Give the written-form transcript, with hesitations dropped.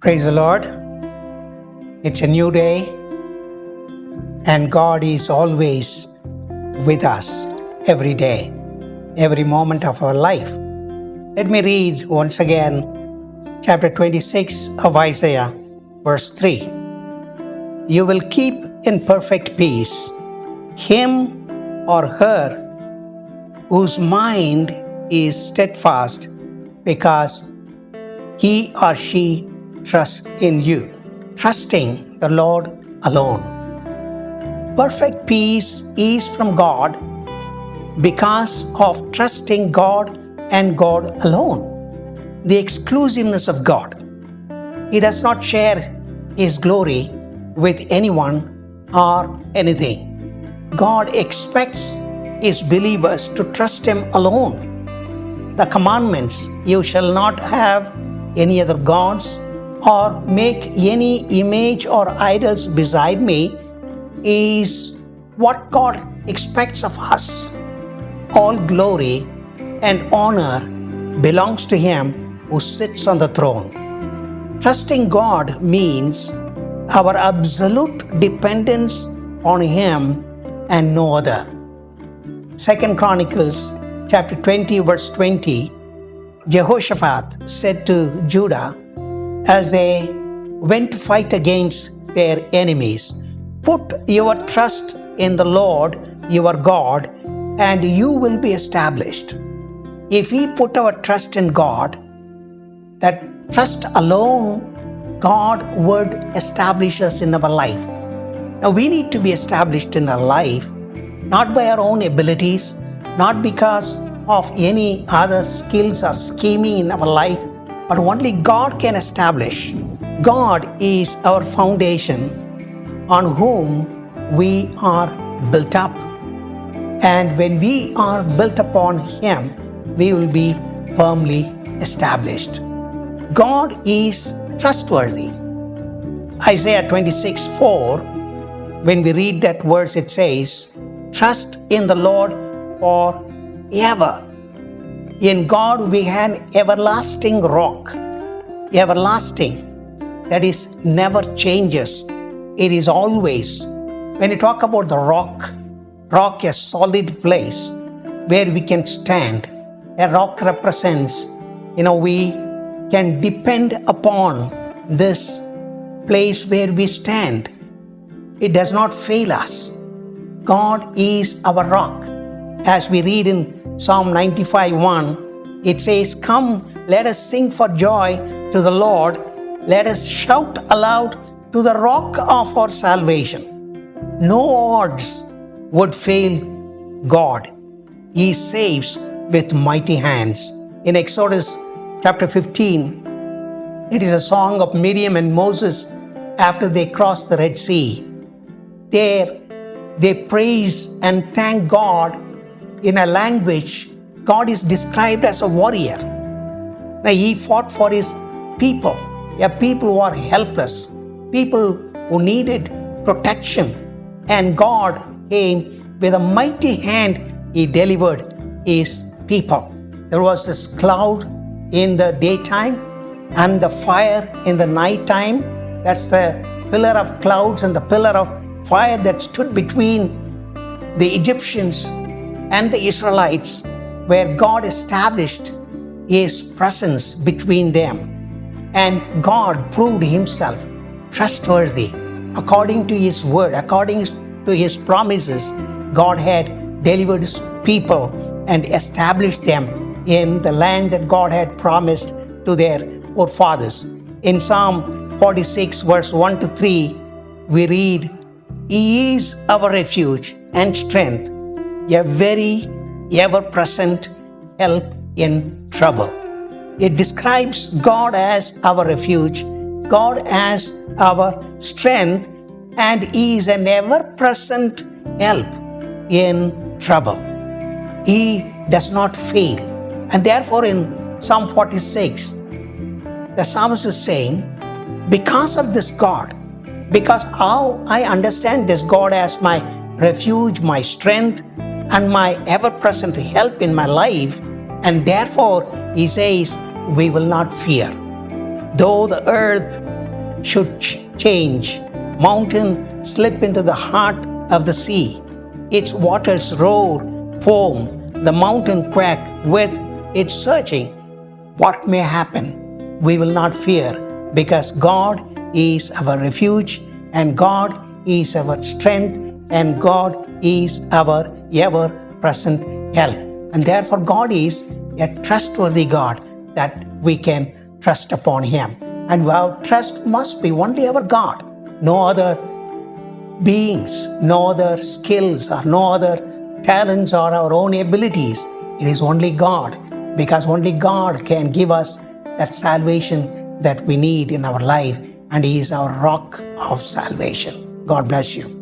Praise the Lord. It's a new day, and God is always with us every day, every moment of our life. Let me read once again chapter 26 of Isaiah, verse 3. You will keep in perfect peace him or her whose mind is steadfast, because he or she trusts in you. Trusting the Lord alone. Perfect peace is from God because of trusting God and God alone. The exclusiveness of God. He does not share His glory with anyone or anything. God expects His believers to trust Him alone. The commandments, you shall not have any other gods or make any image or idols beside me, is what God expects of us. All glory and honor belongs to Him who sits on the throne. Trusting God means our absolute dependence on Him and no other. 2 Chronicles chapter 20 verse 20, Jehoshaphat said to Judah as they went to fight against their enemies, put your trust in the Lord your God, and you will be established. If we put our trust in God, that trust alone, God would establish us in our life. Now we need to be established in our life, not by our own abilities, not because of any other skills or scheming in our life, but only God can establish. God is our foundation on whom we are built up. And when we are built upon Him, we will be firmly established. God is trustworthy. Isaiah 26:4, when we read that verse, it says, trust in the Lord forever. In God we have an everlasting rock, everlasting, that is never changes. It is always. When you talk about the rock, a solid place where we can stand. A rock represents, we can depend upon this place where we stand. It does not fail us. God is our rock. As we read in Psalm 95:1, it says, come, let us sing for joy to the Lord. Let us shout aloud to the rock of our salvation. No odds would fail God. He saves with mighty hands. In Exodus chapter 15, it is a song of Miriam and Moses after they crossed the Red Sea. There, they praise and thank God in a language. God is described as a warrior. Now, He fought for His people, people who are helpless, people who needed protection. And God came with a mighty hand. He delivered His people. There was this cloud in the daytime and the fire in the nighttime. That's the pillar of clouds and the pillar of fire that stood between the Egyptians and the Israelites, where God established His presence between them. And God proved Himself trustworthy. According to His word, according to His promises, God had delivered His people and established them in the land that God had promised to their forefathers. In Psalm 46 verse 1 to 3, we read, He is our refuge and strength, a very ever-present help in trouble. It describes God as our refuge, God as our strength, and He is an ever-present help in trouble. He does not fail. And therefore in Psalm 46, the psalmist is saying, because of this God, because how I understand this God as my refuge, my strength, and my ever-present help in my life, and therefore He says, we will not fear. Though the earth should change. Mountain slip into the heart of the sea. Its waters roar, foam. The mountain quake with its surging. What may happen, we will not fear, because God is our refuge, and God is our strength, and God is our ever-present help. And therefore God is a trustworthy God that we can trust upon Him. And our trust must be only our God. No other beings, no other skills, or no other talents or our own abilities. It is only God, because only God can give us that salvation that we need in our life, and He is our rock of salvation. God bless you.